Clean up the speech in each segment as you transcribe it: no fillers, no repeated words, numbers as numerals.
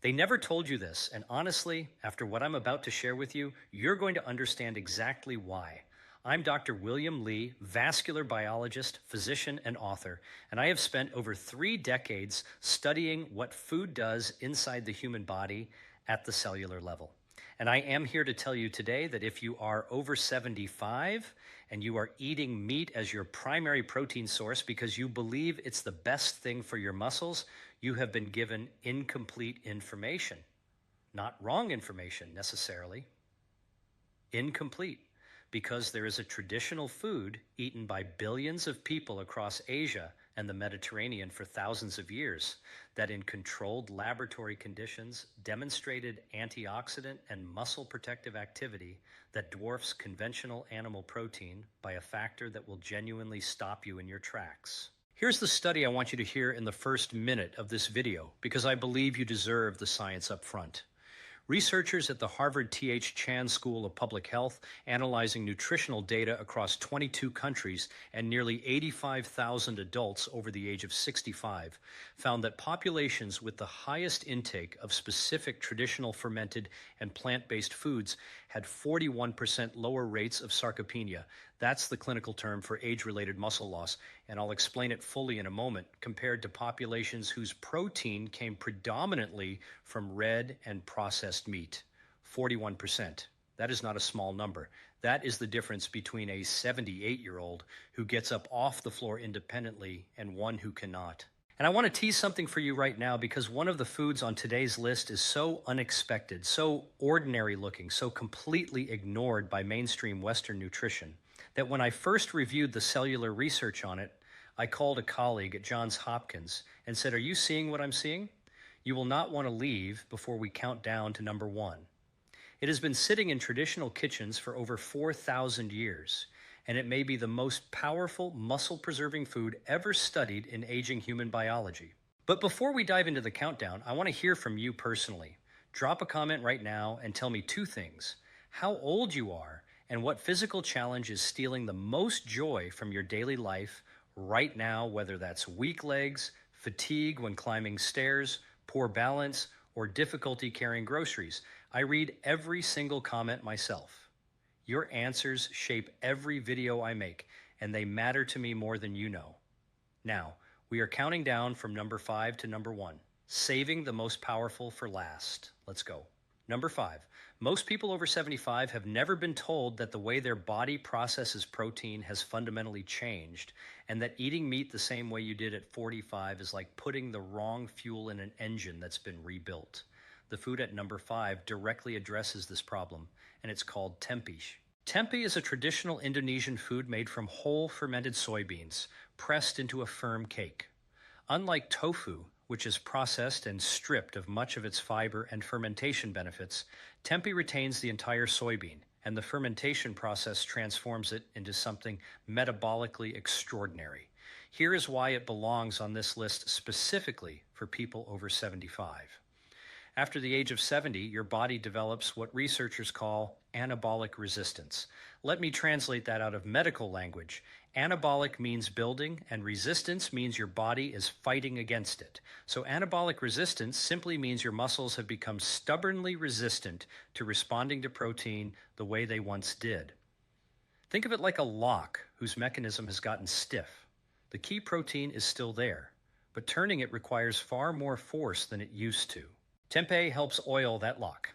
They never told you this, and honestly, after what I'm about to share with you, you're going to understand exactly why. I'm Dr. William Lee, vascular biologist, physician, and author, and I have spent over 3 decades studying what food does inside the human body at the cellular level. And I am here to tell you today that if you are over 75 and you are eating meat as your primary protein source because you believe it's the best thing for your muscles, you have been given incomplete information. Not wrong information necessarily, incomplete, because there is a traditional food eaten by billions of people across Asia and the Mediterranean for thousands of years that in controlled laboratory conditions demonstrated antioxidant and muscle protective activity that dwarfs conventional animal protein by a factor that will genuinely stop you in your tracks. Here's the study I want you to hear in the first minute of this video because I believe you deserve the science up front. Researchers at the Harvard T.H. Chan School of Public Health, analyzing nutritional data across 22 countries and nearly 85,000 adults over the age of 65, found that populations with the highest intake of specific traditional fermented and plant-based foods had 41% lower rates of sarcopenia. That's the clinical term for age-related muscle loss, and I'll explain it fully in a moment, compared to populations whose protein came predominantly from red and processed meat, 41%. That is not a small number. That is the difference between a 78-year-old who gets up off the floor independently and one who cannot. And I want to tease something for you right now because one of the foods on today's list is so unexpected, so ordinary looking, so completely ignored by mainstream Western nutrition that when I first reviewed the cellular research on it, I called a colleague at Johns Hopkins and said, "Are you seeing what I'm seeing? You will not want to leave before we count down to number one." It has been sitting in traditional kitchens for over 4,000 years, and it may be the most powerful muscle-preserving food ever studied in aging human biology. But before we dive into the countdown, I want to hear from you personally. Drop a comment right now and tell me two things: how old you are and what physical challenge is stealing the most joy from your daily life right now, whether that's weak legs, fatigue when climbing stairs, poor balance, or difficulty carrying groceries. I read every single comment myself. Your answers shape every video I make, and they matter to me more than you know. Now, we are counting down from number 5 to number 1, saving the most powerful for last. Let's go. Number 5, most people over 75 have never been told that the way their body processes protein has fundamentally changed, and that eating meat the same way you did at 45 is like putting the wrong fuel in an engine that's been rebuilt. The food at number 5 directly addresses this problem, and it's called tempeh. Tempeh is a traditional Indonesian food made from whole fermented soybeans, pressed into a firm cake. Unlike tofu, which is processed and stripped of much of its fiber and fermentation benefits, tempeh retains the entire soybean, and the fermentation process transforms it into something metabolically extraordinary. Here is why it belongs on this list specifically for people over 75. After the age of 70, your body develops what researchers call anabolic resistance. Let me translate that out of medical language. Anabolic means building, and resistance means your body is fighting against it. So anabolic resistance simply means your muscles have become stubbornly resistant to responding to protein the way they once did. Think of it like a lock whose mechanism has gotten stiff. The key protein is still there, but turning it requires far more force than it used to. Tempeh helps oil that lock.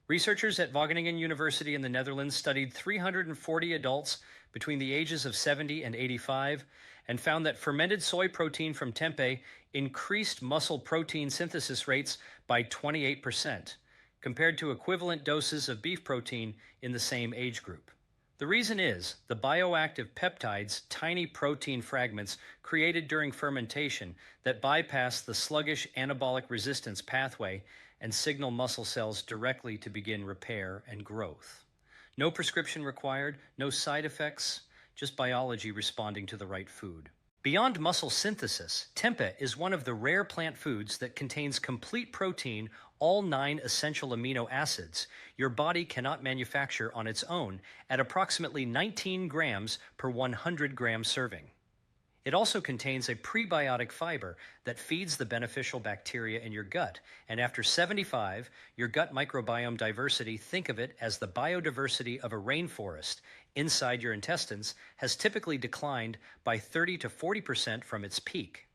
Researchers at Wageningen University in the Netherlands studied 340 adults between the ages of 70 and 85 and found that fermented soy protein from tempeh increased muscle protein synthesis rates by 28% compared to equivalent doses of beef protein in the same age group. The reason is the bioactive peptides, tiny protein fragments created during fermentation that bypass the sluggish anabolic resistance pathway and signal muscle cells directly to begin repair and growth. No prescription required, no side effects, just biology responding to the right food. Beyond muscle synthesis, tempeh is one of the rare plant foods that contains complete protein, all 9 essential amino acids your body cannot manufacture on its own, at approximately 19 grams per 100 gram serving. It also contains a prebiotic fiber that feeds the beneficial bacteria in your gut. And after 75, your gut microbiome diversity, think of it as the biodiversity of a rainforest inside your intestines, has typically declined by 30 to 40% from its peak.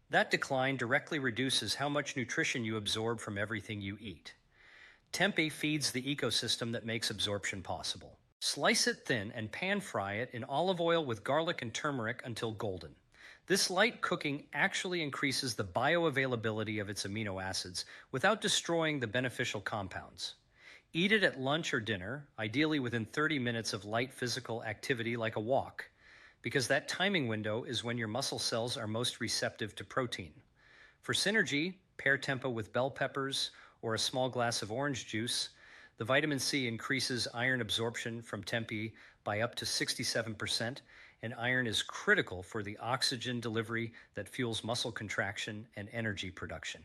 That decline directly reduces how much nutrition you absorb from everything you eat. Tempeh feeds the ecosystem that makes absorption possible. Slice it thin and pan fry it in olive oil with garlic and turmeric until golden. This light cooking actually increases the bioavailability of its amino acids without destroying the beneficial compounds. Eat it at lunch or dinner, ideally within 30 minutes of light physical activity like a walk, because that timing window is when your muscle cells are most receptive to protein. For synergy, pair tempeh with bell peppers or a small glass of orange juice. The vitamin C increases iron absorption from tempeh by up to 67%, and iron is critical for the oxygen delivery that fuels muscle contraction and energy production.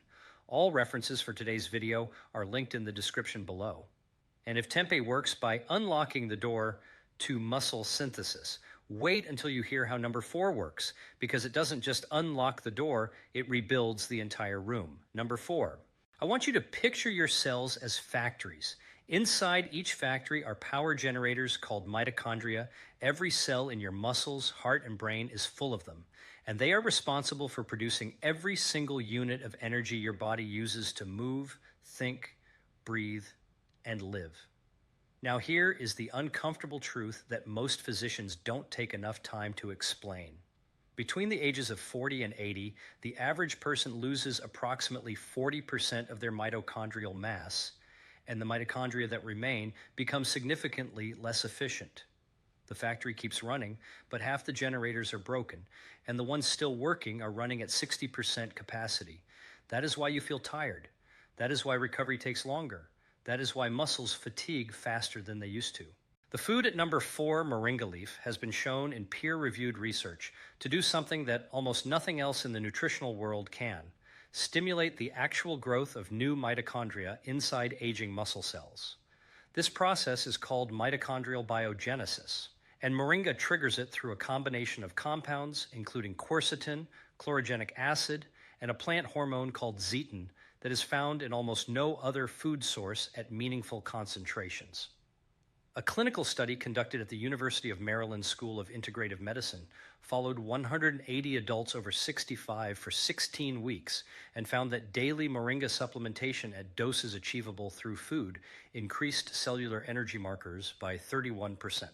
All references for today's video are linked in the description below. And if tempeh works by unlocking the door to muscle synthesis, wait until you hear how number 4 works, because it doesn't just unlock the door, it rebuilds the entire room. Number 4, I want you to picture your cells as factories. Inside each factory are power generators called mitochondria. Every cell in your muscles, heart, and brain is full of them, and they are responsible for producing every single unit of energy your body uses to move, think, breathe, and live. Now here is the uncomfortable truth that most physicians don't take enough time to explain. Between the ages of 40 and 80, the average person loses approximately 40% of their mitochondrial mass, and the mitochondria that remain become significantly less efficient. The factory keeps running, but half the generators are broken, and the ones still working are running at 60% capacity. That is why you feel tired. That is why recovery takes longer. That is why muscles fatigue faster than they used to. The food at number 4, moringa leaf, has been shown in peer-reviewed research to do something that almost nothing else in the nutritional world can: stimulate the actual growth of new mitochondria inside aging muscle cells. This process is called mitochondrial biogenesis, and moringa triggers it through a combination of compounds, including quercetin, chlorogenic acid, and a plant hormone called zeatin that is found in almost no other food source at meaningful concentrations. A clinical study conducted at the University of Maryland School of Integrative Medicine followed 180 adults over 65 for 16 weeks and found that daily moringa supplementation at doses achievable through food increased cellular energy markers by 31%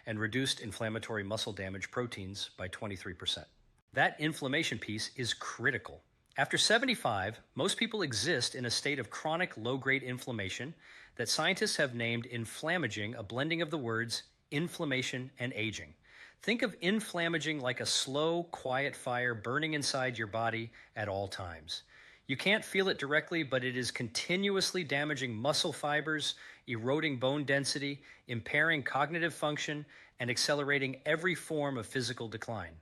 and reduced inflammatory muscle damage proteins by 23%. That inflammation piece is critical. After 75, most people exist in a state of chronic low-grade inflammation that scientists have named inflammaging, a blending of the words inflammation and aging. Think of inflammaging like a slow, quiet fire burning inside your body at all times. You can't feel it directly, but it is continuously damaging muscle fibers, eroding bone density, impairing cognitive function, and accelerating every form of physical decline.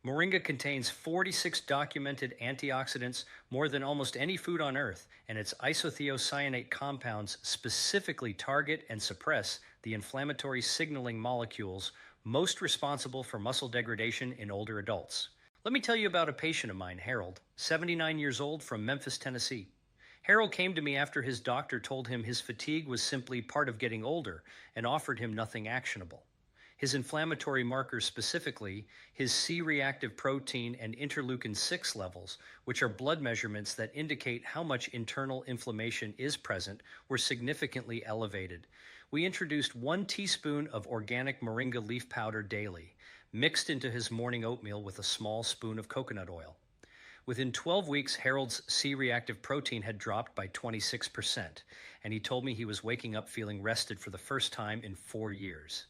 Moringa contains 46 documented antioxidants, more than almost any food on earth, and its isothiocyanate compounds specifically target and suppress the inflammatory signaling molecules most responsible for muscle degradation in older adults. Let me tell you about a patient of mine, Harold, 79 years old, from Memphis, Tennessee. Harold came to me after his doctor told him his fatigue was simply part of getting older and offered him nothing actionable. His inflammatory markers, specifically his C-reactive protein and interleukin-6 levels, which are blood measurements that indicate how much internal inflammation is present, were significantly elevated. We introduced 1 teaspoon of organic moringa leaf powder daily, mixed into his morning oatmeal with a small spoon of coconut oil. Within 12 weeks, Harold's C-reactive protein had dropped by 26%, and he told me he was waking up feeling rested for the first time in 4 years.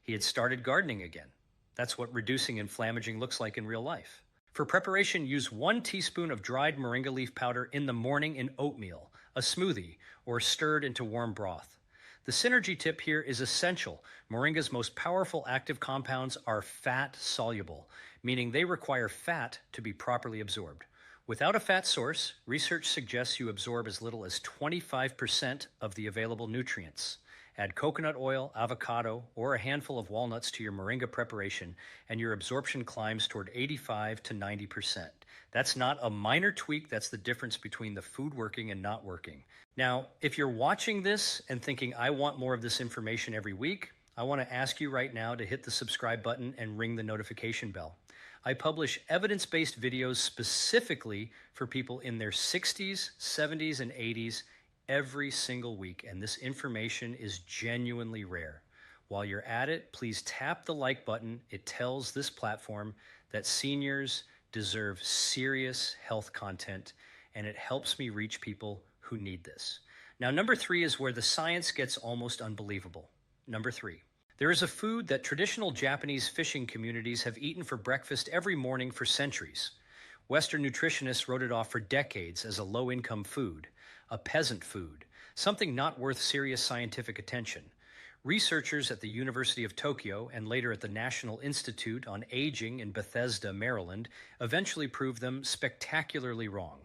He had started gardening again. That's what reducing inflammaging looks like in real life. For preparation, use 1 teaspoon of dried moringa leaf powder in the morning in oatmeal, a smoothie, or stirred into warm broth. The synergy tip here is essential. Moringa's most powerful active compounds are fat soluble, meaning they require fat to be properly absorbed. Without a fat source, research suggests you absorb as little as 25% of the available nutrients. Add coconut oil, avocado, or a handful of walnuts to your moringa preparation, and your absorption climbs toward 85 to 90%. That's not a minor tweak, that's the difference between the food working and not working. Now, if you're watching this and thinking, I want more of this information every week, I want to ask you right now to hit the subscribe button and ring the notification bell. I publish evidence-based videos specifically for people in their 60s, 70s, and 80s every single week, and this information is genuinely rare. While you're at it, please tap the like button. It tells this platform that seniors deserve serious health content, and it helps me reach people who need this. Now, number 3 is where the science gets almost unbelievable. Number 3. There is a food that traditional Japanese fishing communities have eaten for breakfast every morning for centuries. Western nutritionists wrote it off for decades as a low-income food, a peasant food, something not worth serious scientific attention. Researchers at the University of Tokyo and later at the National Institute on Aging in Bethesda, Maryland, eventually proved them spectacularly wrong.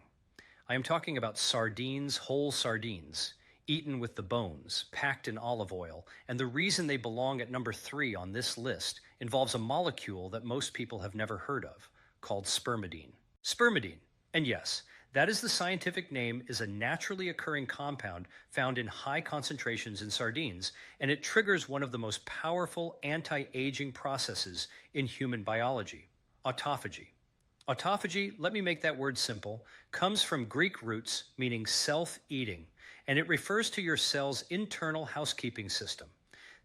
I am talking about sardines, whole sardines, eaten with the bones, packed in olive oil, and the reason they belong at number 3 on this list involves a molecule that most people have never heard of, called spermidine. Spermidine, and yes, that is the scientific name, is a naturally occurring compound found in high concentrations in sardines, and it triggers one of the most powerful anti-aging processes in human biology, autophagy. Autophagy, let me make that word simple, comes from Greek roots meaning self-eating, and it refers to your cell's internal housekeeping system.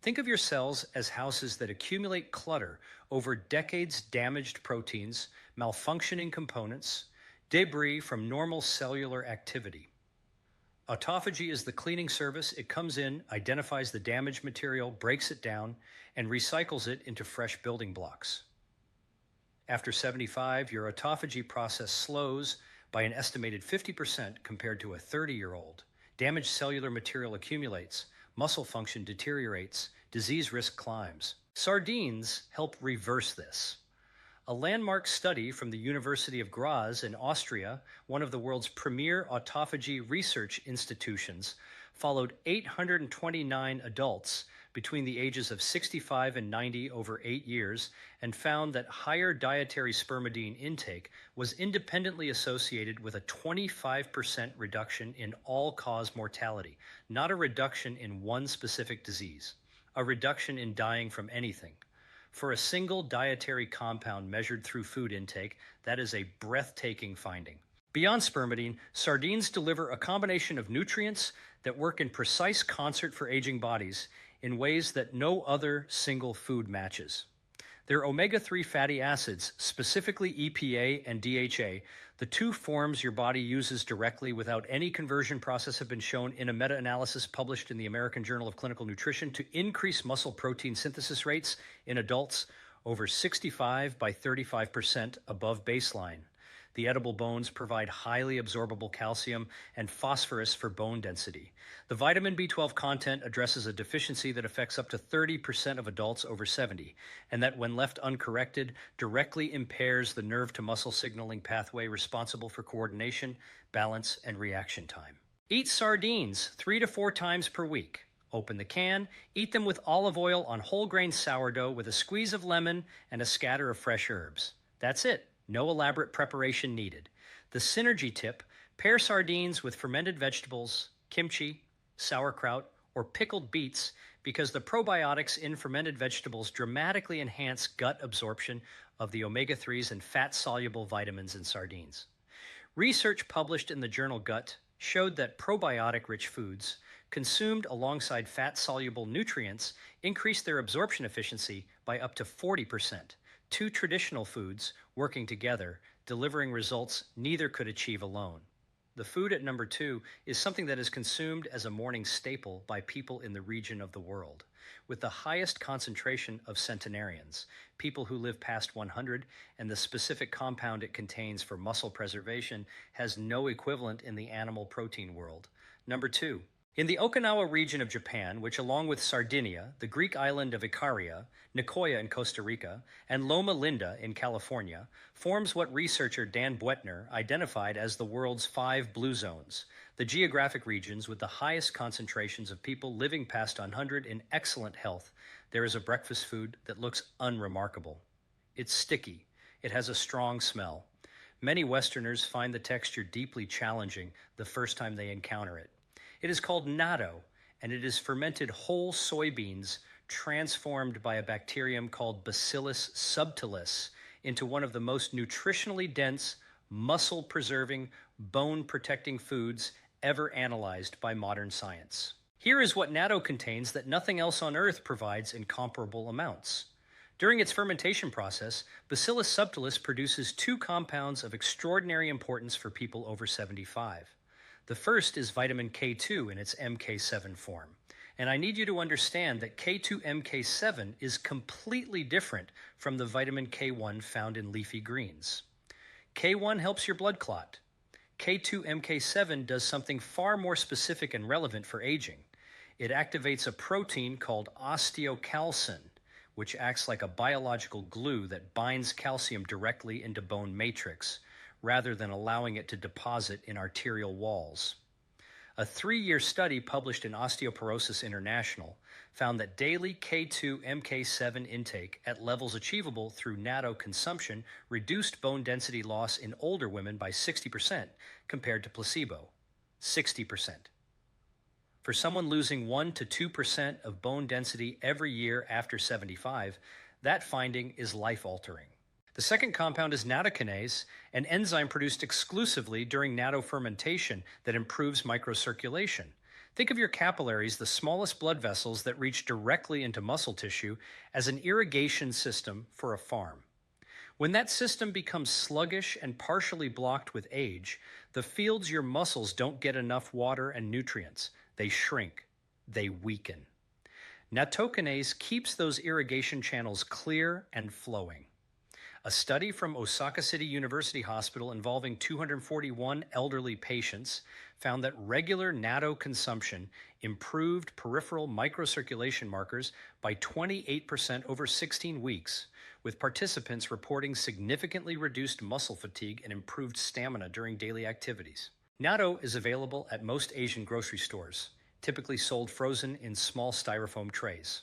Think of your cells as houses that accumulate clutter over decades, damaged proteins, malfunctioning components, debris from normal cellular activity. Autophagy is the cleaning service. It comes in, identifies the damaged material, breaks it down, and recycles it into fresh building blocks. After 75, your autophagy process slows by an estimated 50% compared to a 30-year-old. Damaged cellular material accumulates, muscle function deteriorates, disease risk climbs. Sardines help reverse this. A landmark study from the University of Graz in Austria, one of the world's premier autophagy research institutions, followed 829 adults between the ages of 65 and 90 over 8 years and found that higher dietary spermidine intake was independently associated with a 25% reduction in all-cause mortality, not a reduction in one specific disease, a reduction in dying from anything. For a single dietary compound measured through food intake, that is a breathtaking finding. Beyond spermidine, sardines deliver a combination of nutrients that work in precise concert for aging bodies in ways that no other single food matches. Their omega-3 fatty acids, specifically EPA and DHA, the two forms your body uses directly without any conversion process, have been shown in a meta-analysis published in the American Journal of Clinical Nutrition to increase muscle protein synthesis rates in adults over 65 by 35% above baseline. The edible bones provide highly absorbable calcium and phosphorus for bone density. The vitamin B12 content addresses a deficiency that affects up to 30% of adults over 70, and that, when left uncorrected, directly impairs the nerve-to-muscle signaling pathway responsible for coordination, balance, and reaction time. Eat sardines 3 to 4 times per week. Open the can, eat them with olive oil on whole grain sourdough with a squeeze of lemon and a scatter of fresh herbs. That's it. No elaborate preparation needed. The synergy tip: pair sardines with fermented vegetables, kimchi, sauerkraut, or pickled beets, because the probiotics in fermented vegetables dramatically enhance gut absorption of the omega-3s and fat-soluble vitamins in sardines. Research published in the journal Gut showed that probiotic-rich foods consumed alongside fat-soluble nutrients increase their absorption efficiency by up to 40%. Two traditional foods working together, delivering results neither could achieve alone. The food at number 2 is something that is consumed as a morning staple by people in the region of the world, with the highest concentration of centenarians, people who live past 100, and the specific compound it contains for muscle preservation has no equivalent in the animal protein world. Number 2, In the Okinawa region of Japan, which along with Sardinia, the Greek island of Icaria, Nicoya in Costa Rica, and Loma Linda in California, forms what researcher Dan Buettner identified as the world's 5 blue zones, the geographic regions with the highest concentrations of people living past 100 in excellent health. There is a breakfast food that looks unremarkable. It's sticky. It has a strong smell. Many Westerners find the texture deeply challenging the first time they encounter it. It is called natto, and it is fermented whole soybeans transformed by a bacterium called Bacillus subtilis into one of the most nutritionally dense, muscle-preserving, bone-protecting foods ever analyzed by modern science. Here is what natto contains that nothing else on Earth provides in comparable amounts. During its fermentation process, Bacillus subtilis produces 2 compounds of extraordinary importance for people over 75. The first is vitamin K2 in its MK7 form. And I need you to understand that K2-MK7 is completely different from the vitamin K1 found in leafy greens. K1 helps your blood clot. K2-MK7 does something far more specific and relevant for aging. It activates a protein called osteocalcin, which acts like a biological glue that binds calcium directly into bone matrix, rather than allowing it to deposit in arterial walls. A 3-year study published in Osteoporosis International found that daily K2-MK7 intake at levels achievable through natto consumption reduced bone density loss in older women by 60% compared to placebo. 60%. For someone losing 1 to 2% of bone density every year after 75, that finding is life-altering. The second compound is nattokinase, an enzyme produced exclusively during natto fermentation that improves microcirculation. Think of your capillaries, the smallest blood vessels that reach directly into muscle tissue, as an irrigation system for a farm. When that system becomes sluggish and partially blocked with age, the fields your muscles don't get enough water and nutrients. They shrink. They weaken. Nattokinase keeps those irrigation channels clear and flowing. A study from Osaka City University Hospital involving 241 elderly patients found that regular natto consumption improved peripheral microcirculation markers by 28% over 16 weeks, with participants reporting significantly reduced muscle fatigue and improved stamina during daily activities. Natto is available at most Asian grocery stores, typically sold frozen in small styrofoam trays.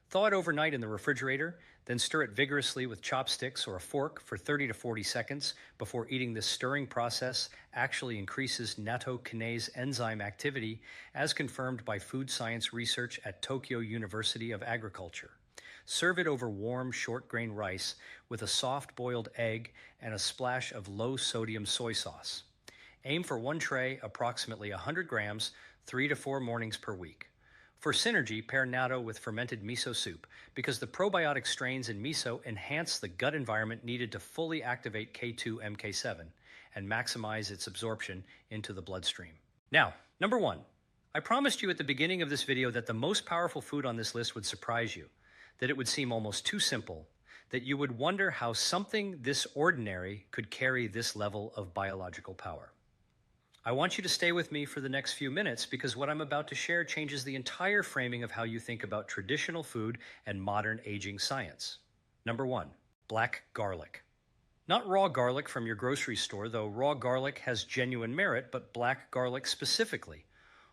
Thaw it overnight in the refrigerator, then stir it vigorously with chopsticks or a fork for 30 to 40 seconds before eating. This stirring process actually increases nattokinase enzyme activity, as confirmed by food science research at Tokyo University of Agriculture. Serve it over warm, short-grain rice with a soft-boiled egg and a splash of low-sodium soy sauce. Aim for 1 tray, approximately 100 grams, 3 to 4 mornings per week. For synergy, pair natto with fermented miso soup because the probiotic strains in miso enhance the gut environment needed to fully activate K2-MK7 and maximize its absorption into the bloodstream. Now, number 1. I promised you at the beginning of this video that the most powerful food on this list would surprise you, that it would seem almost too simple, that you would wonder how something this ordinary could carry this level of biological power. I want you to stay with me for the next few minutes because what I'm about to share changes the entire framing of how you think about traditional food and modern aging science. Number 1, black garlic. Not raw garlic from your grocery store, though raw garlic has genuine merit, but black garlic specifically.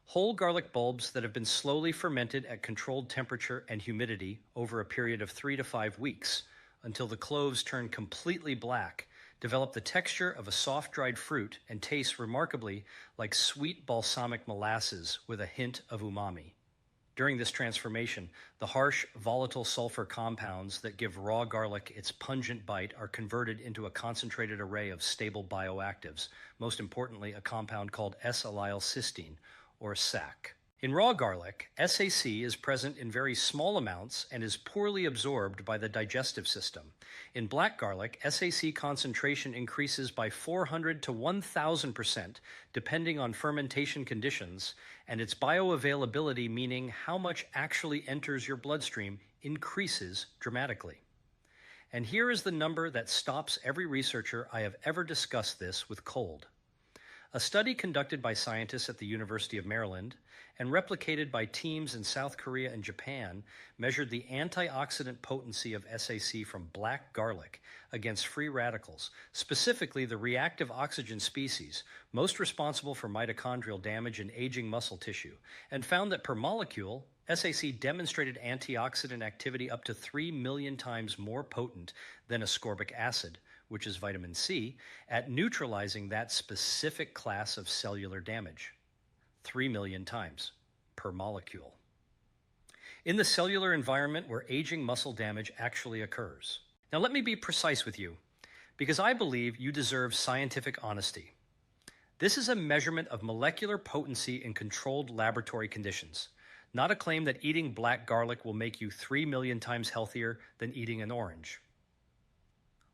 Whole garlic bulbs that have been slowly fermented at controlled temperature and humidity over a period of 3 to 5 weeks until the cloves turn completely black, develop the texture of a soft dried fruit, and taste remarkably like sweet balsamic molasses with a hint of umami. During this transformation, the harsh, volatile sulfur compounds that give raw garlic its pungent bite are converted into a concentrated array of stable bioactives, most importantly a compound called S-allyl-cysteine, or SAC. In raw garlic, SAC is present in very small amounts and is poorly absorbed by the digestive system. In black garlic, SAC concentration increases by 400 to 1,000% depending on fermentation conditions, and its bioavailability, meaning how much actually enters your bloodstream, increases dramatically. And here is the number that stops every researcher I have ever discussed this with cold. A study conducted by scientists at the University of Maryland and replicated by teams in South Korea and Japan measured the antioxidant potency of SAC from black garlic against free radicals, specifically the reactive oxygen species, most responsible for mitochondrial damage and aging muscle tissue, and found that per molecule, SAC demonstrated antioxidant activity up to 3 million times more potent than ascorbic acid, which is vitamin C, at neutralizing that specific class of cellular damage. 3 million times per molecule. In the cellular environment where aging muscle damage actually occurs. Now let me be precise with you, because I believe you deserve scientific honesty. This is a measurement of molecular potency in controlled laboratory conditions, not a claim that eating black garlic will make you 3 million times healthier than eating an orange.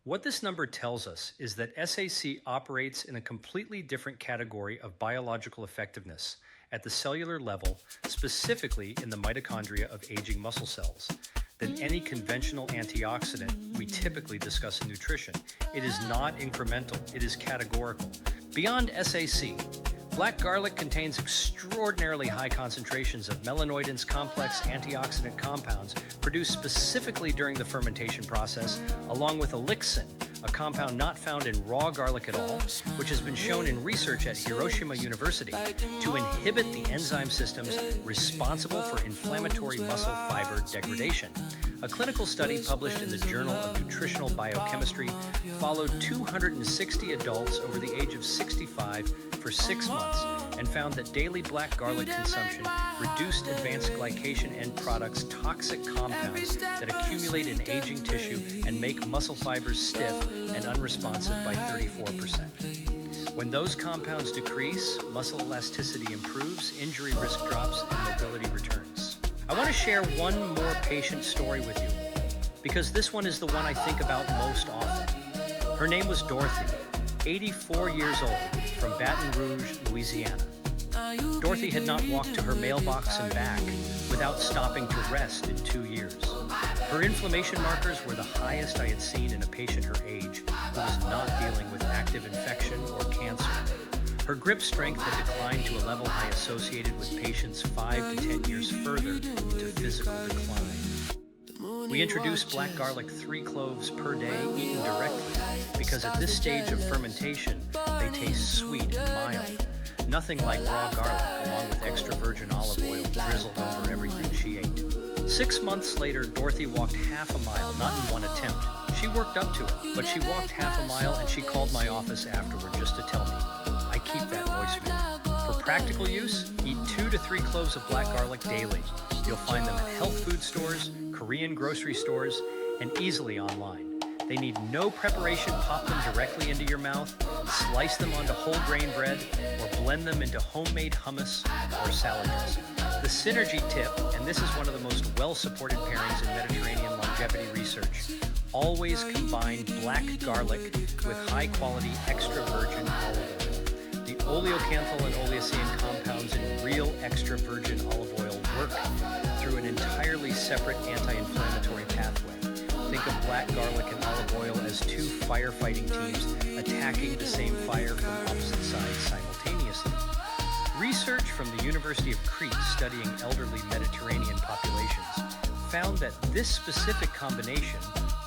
What this number tells us is that SAC operates in a completely different category of biological effectiveness at the cellular level, specifically in the mitochondria of aging muscle cells, than any conventional antioxidant we typically discuss in nutrition. It is not incremental, it is categorical. Beyond SAC, black garlic contains extraordinarily high concentrations of melanoidins complex antioxidant compounds produced specifically during the fermentation process, along with alixin, a compound not found in raw garlic at all, which has been shown in research at Hiroshima University to inhibit the enzyme systems responsible for inflammatory muscle fiber degradation. A clinical study published in the Journal of Nutritional Biochemistry followed 260 adults over the age of 65 for 6 months and found that daily black garlic consumption reduced advanced glycation end products toxic compounds that accumulate in aging tissue and make muscle fibers stiff and unresponsive by 34%. When those compounds decrease, muscle elasticity improves, injury risk drops, and mobility returns. I want to share one more patient story with you, because this one is the one I think about most often. Her name was Dorothy, 84 years old, from Baton Rouge, Louisiana. Dorothy had not walked to her mailbox and back without stopping to rest in 2 years. Her inflammation markers were the highest I had seen in a patient her age who was not dealing with active infection or cancer. Her grip strength had declined to a level I associated with patients 5 to 10 years further into physical decline. We introduced black garlic 3 cloves per day, eaten directly, because at this stage of fermentation, they taste sweet and mild. Nothing like raw garlic, along with extra virgin olive oil drizzled over everything she ate. 6 months later, Dorothy walked half a mile, not in one attempt. She worked up to it, but she walked half a mile and she called my office afterward just to tell me. I keep that voicemail. For practical use, eat 2 to 3 cloves of black garlic daily. You'll find them at health food stores, Korean grocery stores, and easily online. They need no preparation. Pop them directly into your mouth, slice them onto whole grain bread, or blend them into homemade hummus or salad dressing. The synergy tip, and this is one of the most well-supported pairings in Mediterranean longevity research, always combine black garlic with high-quality extra virgin olive oil. The oleocanthal and oleacein compounds in real extra virgin olive oil work through an entirely separate anti-inflammatory pathway. Think of black garlic and olive oil as 2 firefighting teams attacking the same fire from opposite sides simultaneously. Research from the University of Crete studying elderly Mediterranean populations found that this specific combination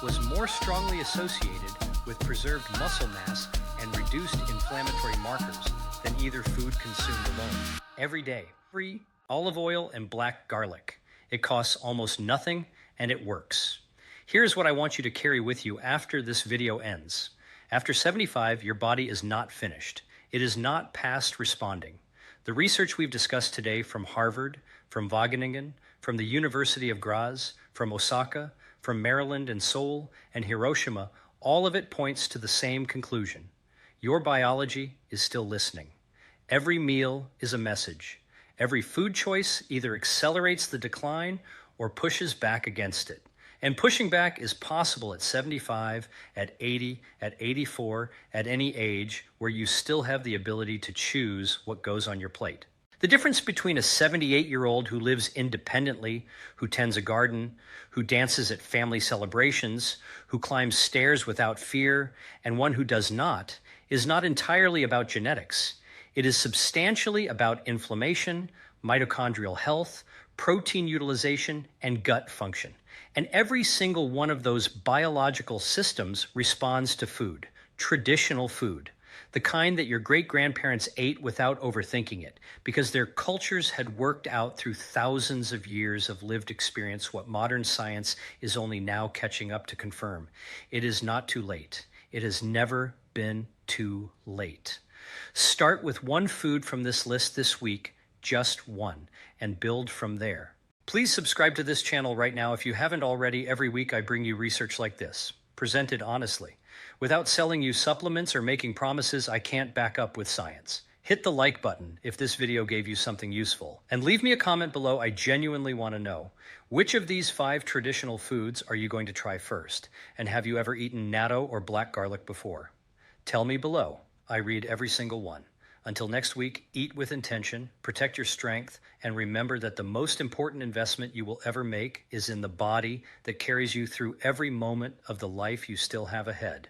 was more strongly associated with preserved muscle mass and reduced inflammatory markers than either food consumed alone. Every day, free olive oil and black garlic. It costs almost nothing and it works. Here's what I want you to carry with you after this video ends. After 75, your body is not finished. It is not past responding. The research we've discussed today from Harvard, from Wageningen, from the University of Graz, from Osaka, from Maryland and Seoul, and Hiroshima, all of it points to the same conclusion. Your biology is still listening. Every meal is a message. Every food choice either accelerates the decline or pushes back against it. And pushing back is possible at 75, at 80, at 84, at any age where you still have the ability to choose what goes on your plate. The difference between a 78-year-old who lives independently, who tends a garden, who dances at family celebrations, who climbs stairs without fear, and one who does not, is not entirely about genetics. It is substantially about inflammation, mitochondrial health, protein utilization, and gut function. And every single one of those biological systems responds to food, traditional food, the kind that your great-grandparents ate without overthinking it, because their cultures had worked out through thousands of years of lived experience what modern science is only now catching up to confirm. It is not too late. It has never been too late. Start with one food from this list this week, just one, and build from there. Please subscribe to this channel right now if you haven't already. Every week I bring you research like this, presented honestly. Without selling you supplements or making promises I can't back up with science. Hit the like button if this video gave you something useful. And leave me a comment below. I genuinely want to know, which of these 5 traditional foods are you going to try first? And have you ever eaten natto or black garlic before? Tell me below. I read every single one. Until next week, eat with intention, protect your strength, and remember that the most important investment you will ever make is in the body that carries you through every moment of the life you still have ahead.